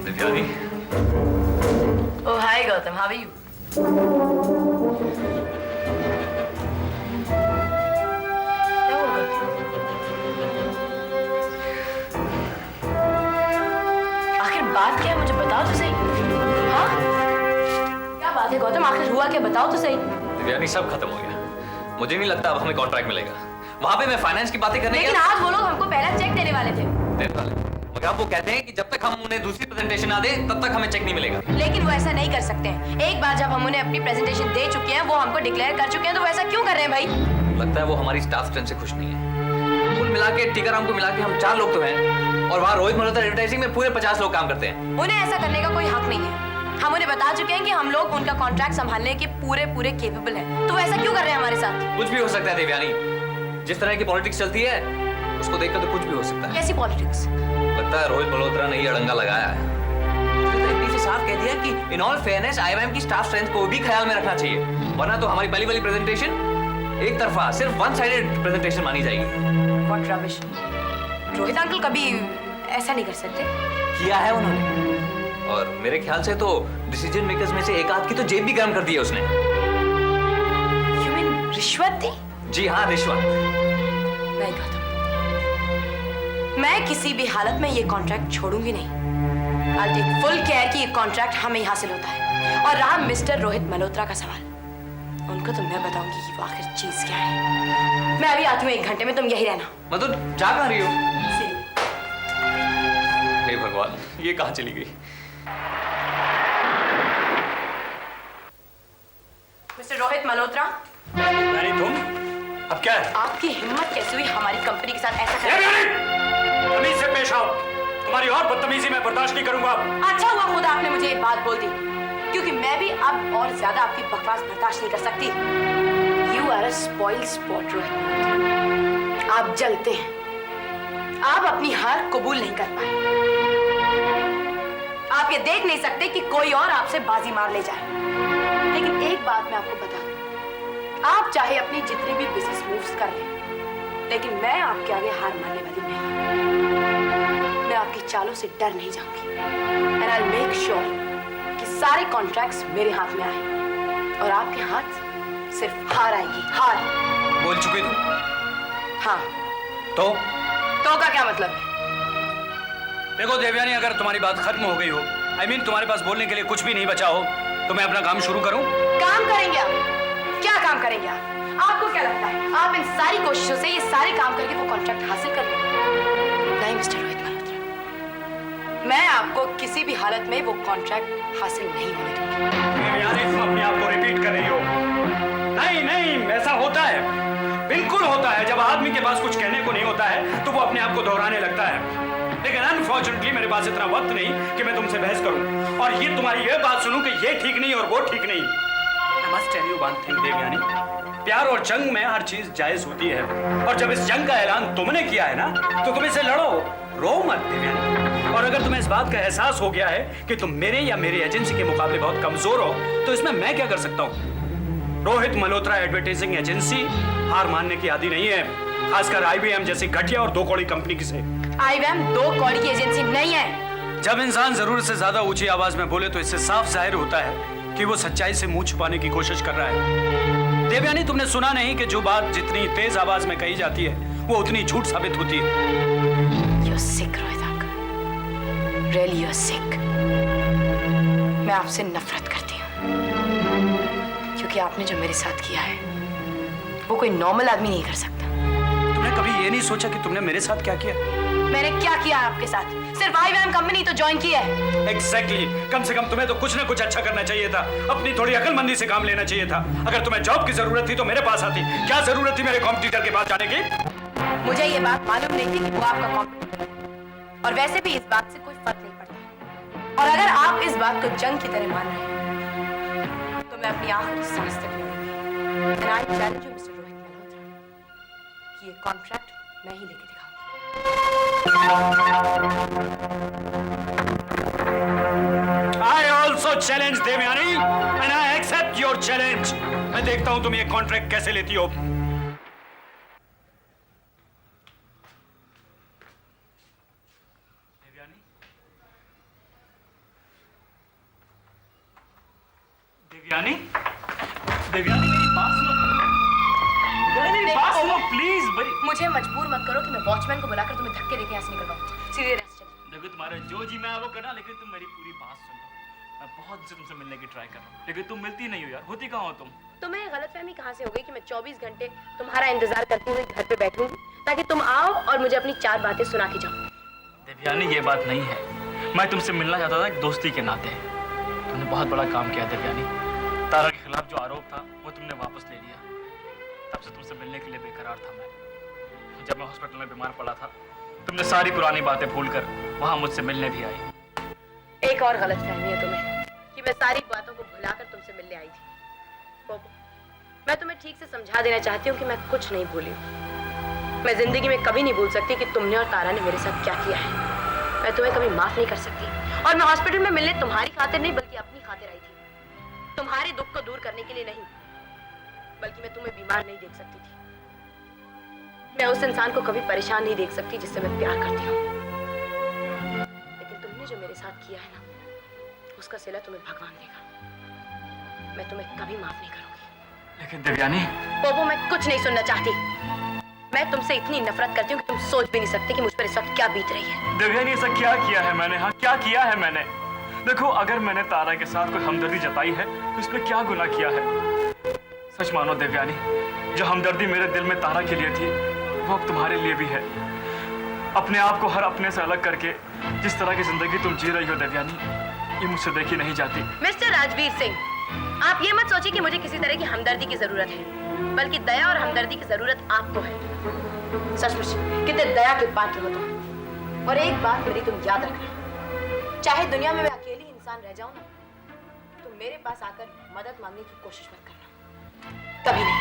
Divyani, Oh, hi Gautam, how are you? क्या हुआ गौतम? आखिर बात क्या है मुझे बताओ तो सही। हाँ? क्या बात है गौतम, आखिर हुआ क्या, बताओ तो सही। दिव्यानी सब खत्म हो गया। मुझे नहीं लगता अब हमें कॉन्ट्रैक्ट मिलेगा। वहां पे मैं फाइनेंस की बातें करने लेकिन आज वो लोग हमको पहला चेक देने वाले थे। देने वाले, मगर अब वो कहते हैं कि जब तक हम उन्हें दूसरी प्रेजेंटेशन ना दें तब तक हमें चेक नहीं मिलेगा। लेकिन वो ऐसा नहीं कर सकते हैं। एक बार जब हम उन्हें अपनी प्रेजेंटेशन दे चुके हैं, वो हमको डिक्लेयर कर चुके हैं, तो वो ऐसा क्यों कर रहे हैं भाई? लगता है वो हमारी स्टाफ स्ट्रेंथ से खुश नहीं है। कुल मिला के टीकाराम को मिला के हम 4 लोग तो हैं, और वहाँ रोहित मल्होत्रा एडवर्टाइजिंग में पूरे 50 लोग काम करते हैं। उन्हें ऐसा करने का कोई हक नहीं है। हम उन्हें बता चुके हैं कि हम लोग उनका कॉन्ट्रैक्ट संभालने के पूरे केपेबल हैं। तो वो ऐसा क्यों कर रहे हैं हमारे साथ? कुछ भी हो सकता है देवयानी, जिस तरह की पॉलिटिक्स चलती है उसको देखकर तो कुछ भी हो सकता है। कैसी पॉलिटिक्स? लगता है रोहित मल्होत्रा ने ये अड़ंगा लगाया है। उसने तो इतनी से साफ कह दिया कि इन ऑल फेयरनेस आईआईएम की स्टाफ स्ट्रेंथ को भी ख्याल में रखना चाहिए, वरना तो हमारी पहली वाली प्रेजेंटेशन एक तरफा सिर्फ वन साइडेड प्रेजेंटेशन मानी जाएगी। What rubbish. रोहित अंकल कभी ऐसा नहीं कर सकते। किया है उन्होंने, और मेरे ख्याल से तो डिसीजन मेकर्स में से एक आध की तो जेब भी गर्म कर दी है उसने। You mean रिश्वत दी? जी हाँ, रिश्वत। नहीं गौतम, मैं किसी भी हालत में ये कॉन्ट्रैक्ट छोड़ूंगी नहीं। I'll take full care कि ये कॉन्ट्रैक्ट हमें ही हासिल होता है। और रहा मिस्टर रोहित मल्होत्रा का सवाल, उनको तो मैं बताऊंगी कि वो आखिर चीज क्या है। मैं अभी आती हूँ 1 घंटे में, तुम यही रहना। मतलब जा कहाँ रही हो? हे भगवान, ये कहाँ चली गई? मिस्टर रोहित मल्होत्रा, नहीं तुम, अब क्या है? आपकी हिम्मत कैसे हुई हमारी कंपनी के साथ ऐसा करने? तमीज से पेश आओ, तुम्हारी और बदतमीजी मैं बर्दाश्त नहीं करूंगा। अच्छा हुआ खुदा आपने मुझे एक बात बोल दी, क्योंकि मैं भी अब और ज्यादा आपकी बकवास बर्दाश्त नहीं कर सकती। You are a spoiled sport, Rohit. आप जलते हैं, आप अपनी हार कबूल नहीं कर पाए। आप ये देख नहीं सकते कि कोई और आपसे बाजी मार ले जाए। लेकिन एक बात मैं आपको बता दूं, आप चाहे अपनी जितनी भी बिजनेस मूव्स कर लें, लेकिन मैं आपके आगे हार मानने वाली नहीं। मैं आपकी चालों से डर नहीं जाऊंगी। And I'll make sure कि सारे कॉन्ट्रैक्ट्स मेरे हाथ में आए, और आपके हाथ सिर्फ हार आएगी, हार। बोल चुके तुम? हाँ। तो का क्या मतलब है? देखो देवयानी, अगर तुम्हारी बात खत्म हो गई हो, I mean तुम्हारे पास बोलने के लिए कुछ भी नहीं बचा हो, तो मैं अपना काम शुरू करूं? काम करेंगे आप? क्या काम करेंगे आप? आपको क्या लगता है आप इन सारी कोशिशों से ये सारे काम करके वो कॉन्ट्रैक्ट हासिल कर लेंगे? नहीं मिस्टर रोहित मल्होत्रा, मैं आपको किसी भी हालत में वो कॉन्ट्रैक्ट हासिल नहीं होने दूंगी। देवयानी, तुम अपने आप को रिपीट कर रही हो। नहीं नहीं, ऐसा होता है, बिल्कुल होता है। जब आदमी के पास कुछ कहने को नहीं होता है तो वो अपने आप को दोहराने लगता है। लेकिन अनफॉर्चुनेटली मेरे पास इतना वक्त नहीं कि मैं तुमसे बहस करूं और ये तुम्हारी ये बात सुनूं कि ये ठीक नहीं और वो ठीक नहीं। I must tell you one thing, Devyani, प्यार और जंग में हर चीज जायज होती है, और जब इस जंग का ऐलान तुमने किया है ना, तो तुम इसे लड़ो, रो मत देवयानी। और अगर तुम्हें इस बात का एहसास हो गया है कि तुम मेरे या मेरी एजेंसी के मुकाबले बहुत कमजोर हो, तो इसमें मैं क्या कर सकता हूँ? रोहित मल्होत्रा एडवर्टाइजिंग एजेंसी हार मानने की आदी नहीं है, खासकर IBM जैसी घटिया और 2 कौड़ी कंपनी की से। IBM 2 कौड़ी की एजेंसी नहीं है। जब इंसान जरूरत से ज्यादा ऊंची आवाज में बोले तो इससे साफ जाहिर होता है कि वो सच्चाई से मुंह छुपाने की कोशिश कर रहा है। देवयानी, तुमने सुना नहीं कि जो बात जितनी तेज आवाज में कही जाती है वो उतनी झूठ साबित होती है। You're sick, Rohit uncle. Really, you're sick। मैं आपसे नफरत करती हूँ, क्योंकि आपने जो मेरे साथ किया है वो कोई नॉर्मल आदमी नहीं कर सकता। तुमने कभी ये नहीं सोचा कि तुमने मेरे साथ क्या किया? मैंने क्या किया आपके साथ? सिर्फ IBM कंपनी तो ज्वाइन की है। Exactly। कम से कम तुम्हें तो कुछ ना कुछ अच्छा करना चाहिए था, अपनी थोड़ी अकलमंदी से काम लेना चाहिए था। अगर तुम्हें जॉब की जरूरत थी तो मेरे पास आती, क्या जरूरत थी मेरे कॉम्पिटिटर के पास जाने की? मुझे ये बात मालूम नहीं थी कि वो आपका कॉम्पिटिटर है, और वैसे भी इस बात से कोई फर्क नहीं पड़ता। और अगर आप इस बात को जंग की तरह मान रहे हैं तो मैं अपनी आखिरी सांस तक लड़ूंगी। And I challenge you, Mr. Rohit Malhotra, कि ये कॉन्ट्रैक्ट मैं ही लेके दिखाऊंगी। I also challenge Devyani and I accept your your challenge. मैं देखता हूं तुम ये कॉन्ट्रैक्ट कैसे लेती हो। देवयानी, देवयानी, देवयानी मेरी बात सुनो। मेरी बात सुनो प्लीज। मुझे मजबूर मत करो कि मैं वॉचमैन को बुलाकर तुम्हें धक्के देके यहाँ से निकलवाऊं। सीधे रास्ते चलो। देखो तुम्हारा जो जी मैं वो करना, लेकिन तुम मेरी पूरी बात सुनो। मैं बहुत दिन से तुमसे मिलने की ट्राई कर रहा हूँ, लेकिन तुम मिलती नहीं हो यार। होती कहाँ हो तुम? तुम्हें गलतफहमी कहाँ से हो गई कि मैं 24 घंटे तुम्हारा इंतजार करती हुई घर पे बैठूंगी ताकि तुम आओ और मुझे अपनी 4 बातें सुना के जाओ। देवयानी ये बात नहीं है। मैं तुमसे मिलना चाहता था एक दोस्ती के नाते। तुमने बहुत बड़ा काम किया देवयानी। तारा के खिलाफ जो आरोप था वो तुमने वापस ले लिया। तब से तुमसे मिलने के लिए बेकरार था मैं। जब मैं हॉस्पिटल में बीमार पड़ा था, तुमने सारी पुरानी बातें भूलकर वहां मुझसे मिलने भी आई। एक और गलतफहमी है तुम्हें कि मैं सारी बातों को भुलाकर तुमसे मिलने आई थी। पोपो, मैं तुम्हें ठीक से समझा देना चाहती हूँ कि मैं कुछ नहीं भूली हूँ। मैं जिंदगी में कभी नहीं भूल सकती कि तुमने और तारा ने मेरे साथ क्या किया है। मैं तुम्हें कभी माफ नहीं कर सकती। और मैं हॉस्पिटल में मिलने तुम्हारी खातिर नहीं बल्कि अपनी खातिर आई थी। तुम्हारे दुख को दूर करने के लिए नहीं, बल्कि मैं तुम्हें बीमार नहीं देख सकती थी। मैं उस इंसान को कभी परेशान नहीं देख सकती जिससे मैं प्यार करती हूँ। लेकिन तुमने जो मेरे साथ किया है ना, उसका सिला तुम्हें भगवान देगा। मैं तुम्हें कभी माफ नहीं करूंगी। लेकिन देवयानी। पोपो, मैं कुछ नहीं सुनना चाहती। मैं तुमसे इतनी नफरत करती हूँ कि तुम सोच भी नहीं सकते कि मुझ पर इस वक्त क्या बीत रही है। देवयानी ऐसा क्या किया है मैंने? हाँ क्या किया है मैंने? देखो अगर मैंने तारा के साथ कोई हमदर्दी जताई है तो इसमें क्या गुनाह किया है? सच मानो देवयानी, जो हमदर्दी मेरे दिल में तारा के लिए थी वो अब तुम्हारे लिए भी है। अपने आप को हर अपने से अलग करके जिस तरह की जिंदगी तुम जी रही हो देवयानी, ये मुझसे देखी नहीं जाती। मिस्टर राजवीर सिंह, आप ये मत सोचिए कि मुझे किसी तरह की हमदर्दी की जरूरत है, बल्कि दया और हमदर्दी की जरूरत आपको है। सचमुच कितने दया के पात्र हो तुम। और एक बात मेरी तुम याद रखना, चाहे दुनिया में मैं अकेली इंसान रह जाऊं ना, तो मेरे पास आकर मदद मांगने की कोशिश मत करना, कभी नहीं।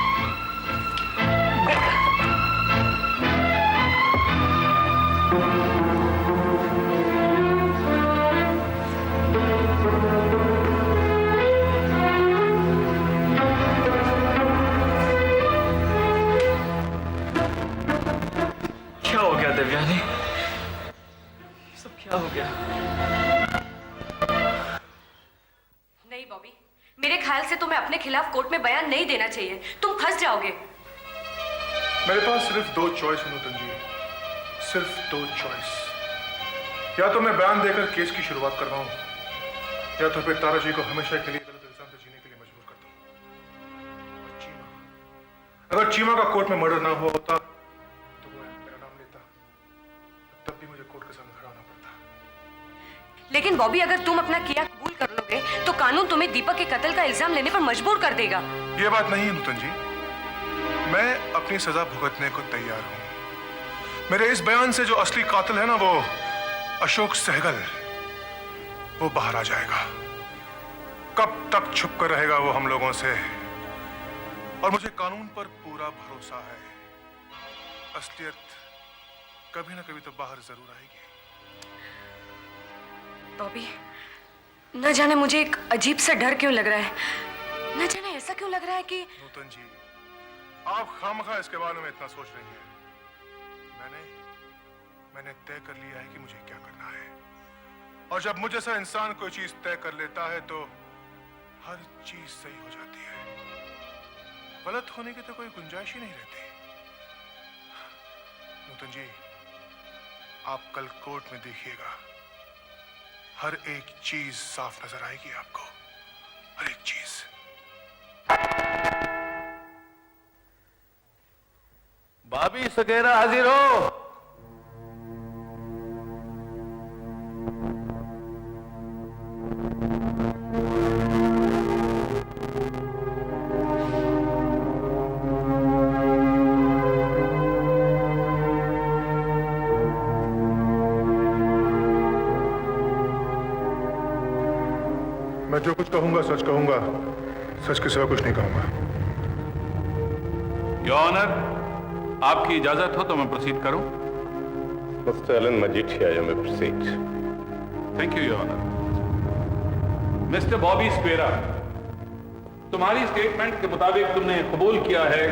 क्या हो गया देवयानी? सब क्या हो गया? नहीं बॉबी, मेरे ख्याल से तुम्हें अपने खिलाफ कोर्ट में बयान नहीं देना चाहिए। तुम फंस जाओगे। मेरे पास सिर्फ 2 चॉइस है नूतन जी, सिर्फ 2 चॉइस। या तो मैं बयान देकर केस की शुरुआत करवाऊं, या तो फिर तारा जी को हमेशा के लिए गलत इल्जाम से जीने के लिए मजबूर कर दूं। चीमा, अगर चीमा का कोर्ट में मर्डर ना हुआ होता तो वो मेरा नाम लेता, तब भी मुझे कोर्ट के सामने खड़ा होना पड़ता। लेकिन बॉबी, अगर तुम अपना किया कबूल कर लोगे तो कानून तुम्हें दीपक के कत्ल का इल्जाम लेने पर मजबूर कर देगा। ये बात नहीं है नूतन जी, मैं अपनी सजा भुगतने को तैयार हूं। मेरे इस बयान से जो असली कातिल है ना, वो अशोक सहगल, वो बाहर आ जाएगा। कब तक छुप कर रहेगा वो हम लोगों से? और मुझे कानून पर पूरा भरोसा है। असलियत कभी ना कभी तो बाहर जरूर आएगी। बॉबी, न जाने मुझे एक अजीब सा डर क्यों लग रहा है। न जाने ऐसा क्यों लग रहा है कि नूतन जी, आप खामखा इसके बारे में इतना सोच रही हैं। मैंने तय कर लिया है कि मुझे क्या करना है। और जब मुझ जैसा इंसान कोई चीज तय कर लेता है तो हर चीज सही हो जाती है। गलत होने की तो कोई गुंजाइश ही नहीं रहती। नूतन जी, आप कल कोर्ट में देखिएगा, हर एक चीज साफ नजर आएगी आपको, हर एक चीज। भाभी सकेरा हाजिर हो। मैं जो कुछ कहूंगा सच कहूंगा, सच के सिवा कुछ नहीं कहूंगा। योर ऑनर, आपकी इजाजत हो तो मैं प्रोसीड करूं? Mr. Alan Majithia, you may proceed. Thank you your honour. Mister Bobby Sequeira, तुम्हारी स्टेटमेंट के मुताबिक तुमने कबूल किया है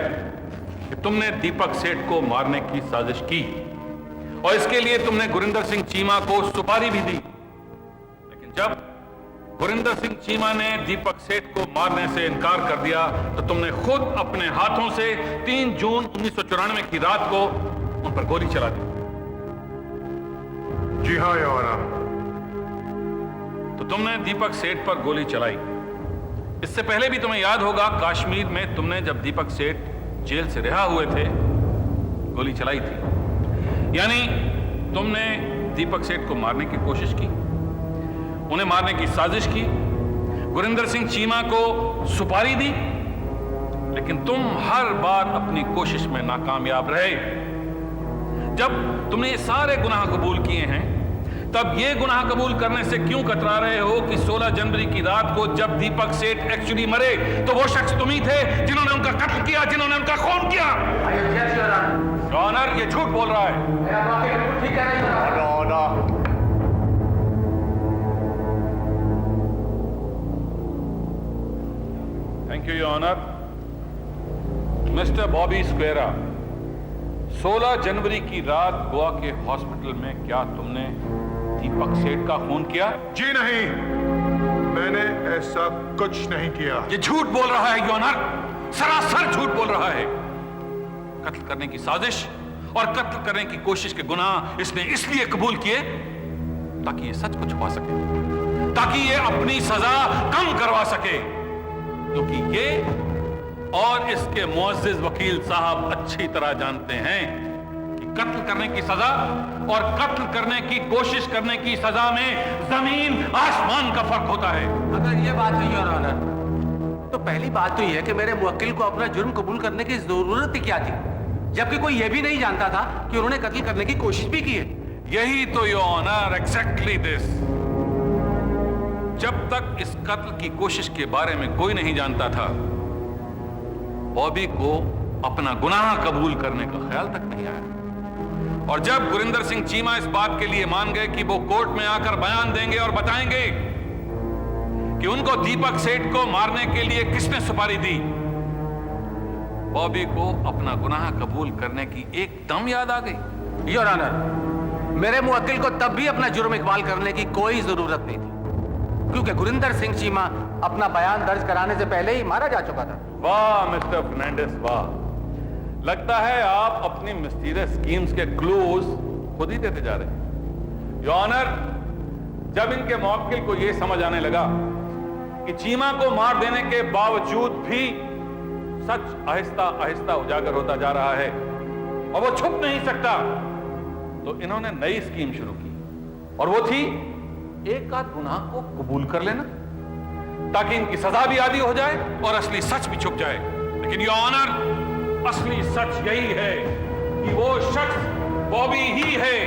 कि तुमने दीपक सेठ को मारने की साजिश की और इसके लिए तुमने गुरिंदर सिंह चीमा को सुपारी भी दी। लेकिन जब गुरिंदर सिंह चीमा ने दीपक सेठ को मारने से इनकार कर दिया तो तुमने खुद अपने हाथों से 3 जून 1994 की रात को उन पर गोली चला दी। जी हाँ योर ऑनर। तो तुमने दीपक सेठ पर गोली चलाई। इससे पहले भी तुम्हें याद होगा कश्मीर में तुमने जब दीपक सेठ जेल से रिहा हुए थे गोली चलाई थी। यानी तुमने दीपक सेठ को मारने की कोशिश की, उन्हें मारने की साजिश की, गुरिंदर सिंह चीमा को सुपारी दी, लेकिन तुम हर बार अपनी कोशिश में नाकामयाब रहे। जब तुमने ये सारे गुनाह कबूल किए हैं तब ये गुनाह कबूल करने से क्यों कतरा रहे हो कि 16 जनवरी की रात को जब दीपक सेठ एक्चुअली मरे तो वो शख्स तुम ही थे जिन्होंने उनका कत्ल किया, जिन्होंने उनका खून किया। ऑनर, ये झूठ बोल रहा है। Thank you your honour. Mister Bobby Sequeira, 16 जनवरी की रात गोवा के हॉस्पिटल में क्या तुमने दीपक सेठ का खून किया? जी नहीं, मैंने ऐसा कुछ नहीं किया। ये झूठ बोल रहा है योर ऑनर, सरासर झूठ बोल रहा है। कत्ल करने की साजिश और कत्ल करने की कोशिश के गुनाह इसने इसलिए कबूल किए ताकि ये सच को छुपा सके, ताकि ये अपनी सजा कम करवा सके, क्योंकि ये और इसके मुअज़्ज़िज़ वकील साहब अच्छी तरह जानते हैं कि कत्ल करने की सजा और कत्ल करने की कोशिश करने की सजा में जमीन आसमान का फर्क होता है। अगर ये बात है योर ऑनर, तो पहली बात तो ये है कि मेरे मुवक्किल को अपना जुर्म कबूल करने की जरूरत ही क्या थी, जबकि कोई ये भी नहीं जानता था कि उन्होंने कत्ल करने की कोशिश भी की है। यही तो योर ऑनर, एग्जैक्टली दिस। जब तक इस कत्ल की कोशिश के बारे में कोई नहीं जानता था, बॉबी को अपना गुनाह कबूल करने का ख्याल तक नहीं आया। और जब गुरिंदर सिंह चीमा इस बात के लिए मान गए कि वो कोर्ट में आकर बयान देंगे और बताएंगे कि उनको दीपक सेठ को मारने के लिए किसने सुपारी दी, बॉबी को अपना गुनाह कबूल करने की एकदम याद आ गई। योर ऑनर, मेरे मुवक्किल को तब भी अपना जुर्म इकबाल करने की कोई जरूरत नहीं थी, क्योंकि गुरिंदर सिंह चीमा अपना बयान दर्ज कराने से पहले ही मारा जा चुका था। वाह मिस्टर फर्नांडिस, वाह। लगता है आप अपनी मिस्टीरियस स्कीम्स के क्लूज खुद ही देते जा रहे हैं। योर ऑनर, जब इनके मुवक्किल को यह समझ आने लगा कि चीमा को मार देने के बावजूद भी सच आहिस्ता आहिस्ता उजागर होता जा रहा है और वो छुप नहीं सकता, तो इन्होंने नई स्कीम शुरू की, और वो थी एक आध गुनाह को कबूल कर लेना ताकि इनकी सजा भी आदी हो जाए और असली सच भी छुप जाए। लेकिन योर ऑनर, असली सच यही है कि वो शख्स बॉबी ही है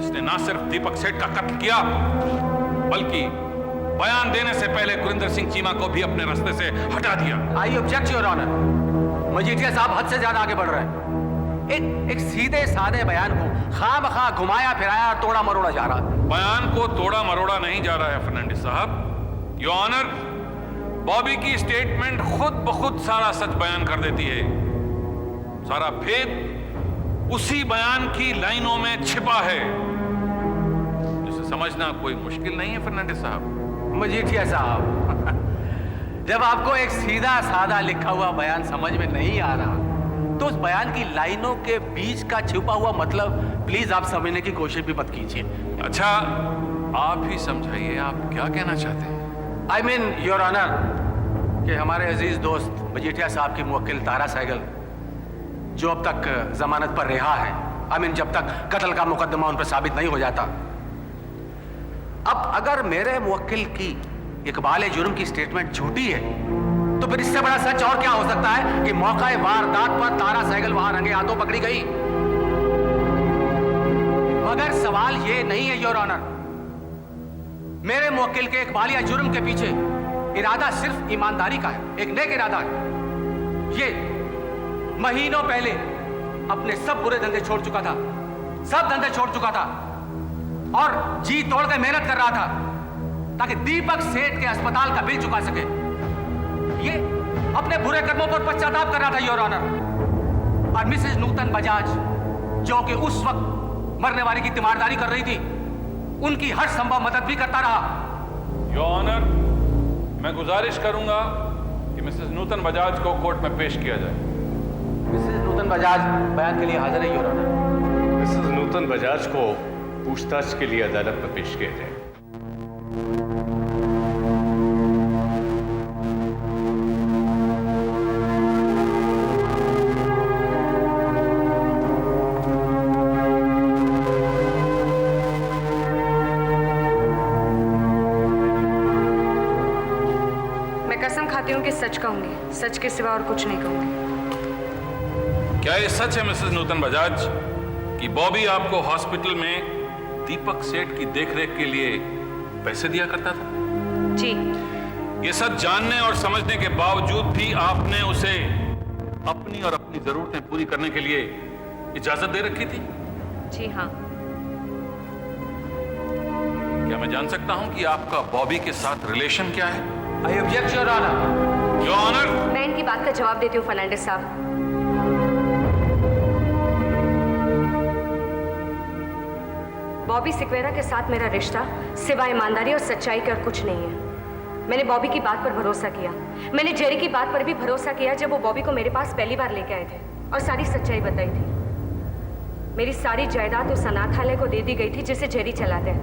जिसने ना सिर्फ दीपक सेठ का कत्ल किया, बल्कि बयान देने से पहले गुरिंदर सिंह चीमा को भी अपने रास्ते से हटा दिया। I object your honour, Majithia साहब हद से ज्यादा आगे बढ़ रहे हैं। एक सीधे साधे बयान को खामखा घुमाया फिराया और तोड़ा मरोड़ा जा रहा है। बयान को तोड़ा मरोड़ा नहीं जा रहा है फर्नांडिस साहब। योर ऑनर, बॉबी की स्टेटमेंट खुद ब खुद सारा सच बयान कर देती है। सारा भेद उसी बयान की लाइनों में छिपा है, जिसे समझना कोई मुश्किल नहीं है फर्नांडिस साहब। मजीठिया साहब, जब आपको एक सीधा साधा लिखा हुआ बयान समझ में नहीं आ रहा तो उस बयान की लाइनों के बीच का छिपा हुआ मतलब प्लीज आप समझने की कोशिश भी मत कीजिए। अच्छा, आप ही समझाइए, आप क्या कहना चाहते हैं? आई मीन योर ऑनर कि हमारे अजीज दोस्त मजीठिया साहब की मुवक्किल तारा सहगल, जो अब तक जमानत पर रिहा है, आई मीन जब तक कत्ल का मुकदमा उन पर साबित नहीं हो जाता, अब अगर मेरे मुवक्किल की इकबाल जुर्म की स्टेटमेंट झूठी है तो फिर इससे बड़ा सच और क्या हो सकता है कि मौका वारदात पर तारा सहगल वहां रंगे हाथों पकड़ी गई। मगर सवाल ये नहीं है योर ऑनर, मेरे मुवक्किल के इकबालिया जुर्म के पीछे इरादा सिर्फ ईमानदारी का है, एक नेक इरादा है। ये महीनों पहले अपने सब बुरे धंधे छोड़ चुका था, सब धंधे छोड़ चुका था और जी तोड़ के मेहनत कर रहा था ताकि दीपक सेठ के अस्पताल का बिल चुका सके। ये अपने बुरे कर्मों पर पश्चाताप कर रहा था योर ऑनर। और मिसेज नूतन बजाज जो कि उस वक्त मरने वाली की तीमारदारी कर रही थी, उनकी हर संभव मदद भी करता रहा। योर ऑनर, मैं गुजारिश करूंगा कि मिसेस नूतन बजाज को कोर्ट में पेश किया जाए। मिसेज नूतन बजाज बयान के लिए हाजिर है योर ऑनर। मिसेस नूतन बजाज को पूछताछ के लिए अदालत में पेश किया जाए। मैं कसम खाती हूँ कि सच कहूंगी, सच के सिवा और कुछ नहीं कहूंगी। क्या ये सच है मिसेस नूतन बजाज कि बॉबी आपको हॉस्पिटल में दीपक सेठ की देखरेख के लिए पैसे दिया करता था? जी। ये सच जानने और समझने के बावजूद भी आपने उसे अपनी और अपनी जरूरतें पूरी करने के लिए इजाजत दे रखी थी? जी हाँ। क्या मैं जान सकता हूं कि आपका बॉबी के साथ रिलेशन क्या है? I object your honour. Your honour, मैं इनकी बात का जवाब देती हूँ फर्नांडिस साहब। बॉबी सिक्वेरा के साथ मेरा रिश्ता सिवाय ईमानदारी और सच्चाई के और कुछ नहीं है। मैंने बॉबी की बात पर भरोसा किया। मैंने जेरी की बात पर भी भरोसा किया जब वो बॉबी को मेरे पास पहली बार लेके आए थे और सारी सच्चाई बताई थी। मेरी सारी जायदाद उस अनाथालय को दे दी गई थी जिसे जेरी चलाते हैं।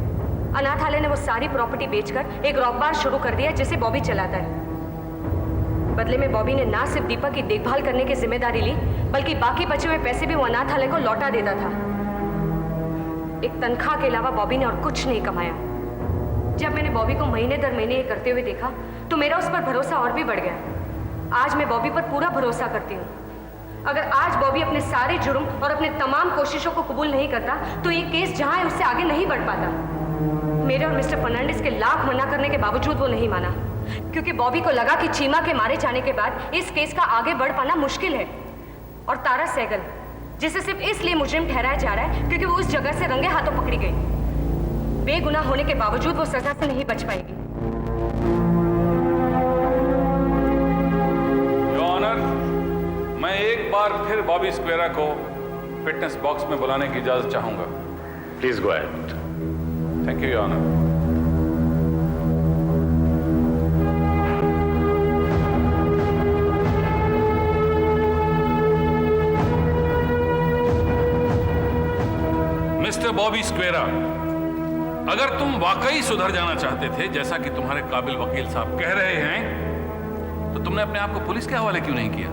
अनाथालय ने वो सारी प्रॉपर्टी बेचकर एक रॉक बार शुरू कर दिया जिसे बॉबी चलाता है। बदले में बॉबी ने ना सिर्फ दीपक की देखभाल करने की जिम्मेदारी ली, बल्कि बाकी बचे हुए पैसे भी वो अनाथालय को लौटा देता था। एक तनख्वाह के अलावा बॉबी ने और कुछ नहीं कमाया। जब मैंने बॉबी को महीने दर महीने ये करते हुए देखा तो मेरा उस पर भरोसा और भी बढ़ गया। आज मैं बॉबी पर पूरा भरोसा करती हूँ। अगर आज बॉबी अपने सारे जुर्म और अपने तमाम कोशिशों को कबूल नहीं करता तो ये केस जहाँ है उससे आगे नहीं बढ़ पाता। मेरे और मिस्टर फर्नांडिस के लाख मना करने के बावजूद वो नहीं माना, क्योंकि बॉबी को लगा कि चीमा के मारे जाने के बाद इस केस का आगे बढ़ पाना मुश्किल है। और तारा सहगल, जिसे सिर्फ इसलिए मुजरिम ठहराया जा रहा है क्योंकि वो उस जगह से रंगे हाथों पकड़ी गई, बेगुनाह होने के बावजूद वो सजा से नहीं बच पाएगी। योर ऑनर, मैं एक बार फिर बॉबी स्क्वेरा को फिटनेस बॉक्स में बुलाने की इजाजत चाहूंगा। Please go ahead. Thank you your honour. Mister Bobby Sequeira, अगर तुम वाकई सुधर जाना चाहते थे, जैसा कि तुम्हारे काबिल वकील साहब कह रहे हैं, तो तुमने अपने आप को पुलिस के हवाले क्यों नहीं किया?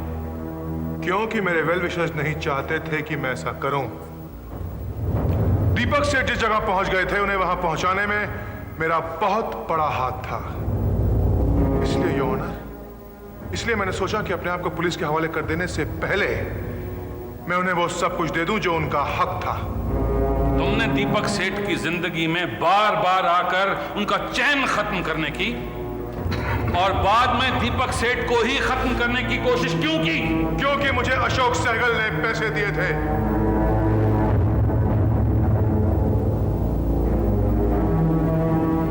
क्योंकि मेरे वेल विशर्स नहीं चाहते थे कि मैं ऐसा करूं। दीपक सेठ जिस जगह पहुंच गए थे उन्हें वहां पहुंचाने में मेरा बहुत बड़ा हाथ था। इसलिए योर ऑनर, इसलिए मैंने सोचा कि अपने आप को पुलिस के हवाले कर देने से पहले मैं उन्हें वो सब कुछ दे दूं जो उनका हक था। तुमने दीपक सेठ की जिंदगी में बार बार आकर उनका चैन खत्म करने की और बाद में दीपक सेठ को ही खत्म करने की कोशिश क्यों की? क्योंकि मुझे अशोक सहगल ने पैसे दिए थे।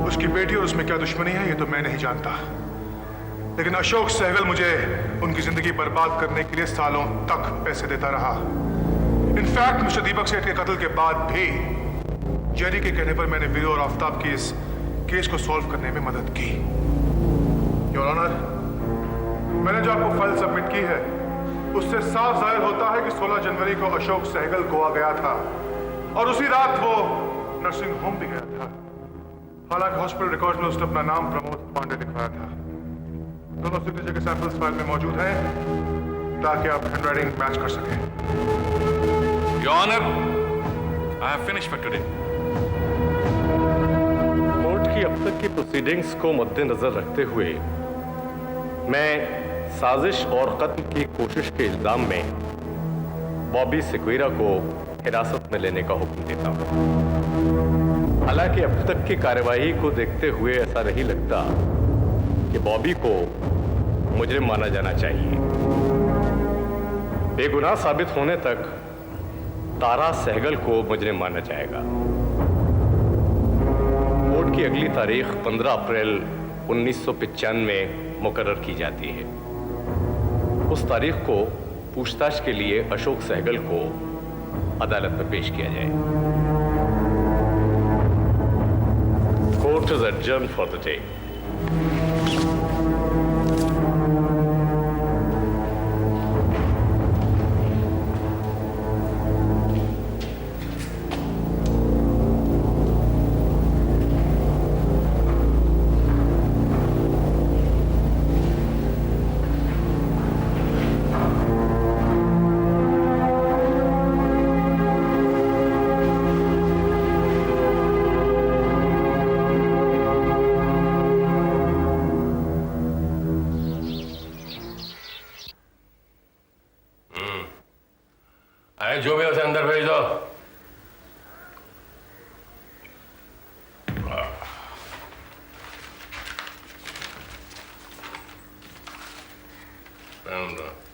उसकी बेटी और उसमें क्या दुश्मनी है ये तो मैं नहीं जानता, लेकिन अशोक सहगल मुझे उनकी जिंदगी बर्बाद करने के लिए सालों तक पैसे देता रहा। इनफैक्ट मिस्टर दीपक सेठ के कत्ल के बाद भी जेरी के कहने पर मैंने वीरू और आफ्ताब की इस केस को सॉल्व करने में मदद की। योर ऑनर, मैंने जो आपको फाइल सबमिट की है उससे साफ जाहिर होता है कि 16 जनवरी को अशोक सहगल गोवा गया था और उसी रात वो नर्सिंग होम भी गया था। हालांकि हॉस्पिटल रिकॉर्ड में उसने अपना नाम प्रमोद पांडे लिखवाया था। दोनों सिग्नेचर के सैंपल्स फाइल में मौजूद हैं ताकि आप हैंडराइटिंग मैच कर सकें। Your honour, I have finished for today. Court की अब तक की प्रोसीडिंग्स को मद्देनजर रखते हुए मैं साजिश और कत्ल की कोशिश के इल्जाम में बॉबी सिक्वेरा को हिरासत में लेने का हुक्म देता हूं। हालांकि अब तक की कार्यवाही को देखते हुए ऐसा नहीं लगता कि बॉबी को मुजरिम माना जाना चाहिए। बेगुनाह साबित होने तक तारा सहगल को मुजरिम माना जाएगा। कोर्ट की अगली तारीख 15 अप्रैल 1995 मुकर्रर की जाती है। उस तारीख को पूछताछ के लिए अशोक सहगल को अदालत में पेश किया जाए। Court is adjourned for the day. अरे जो भी उसे अंदर भेज दो। राम राम।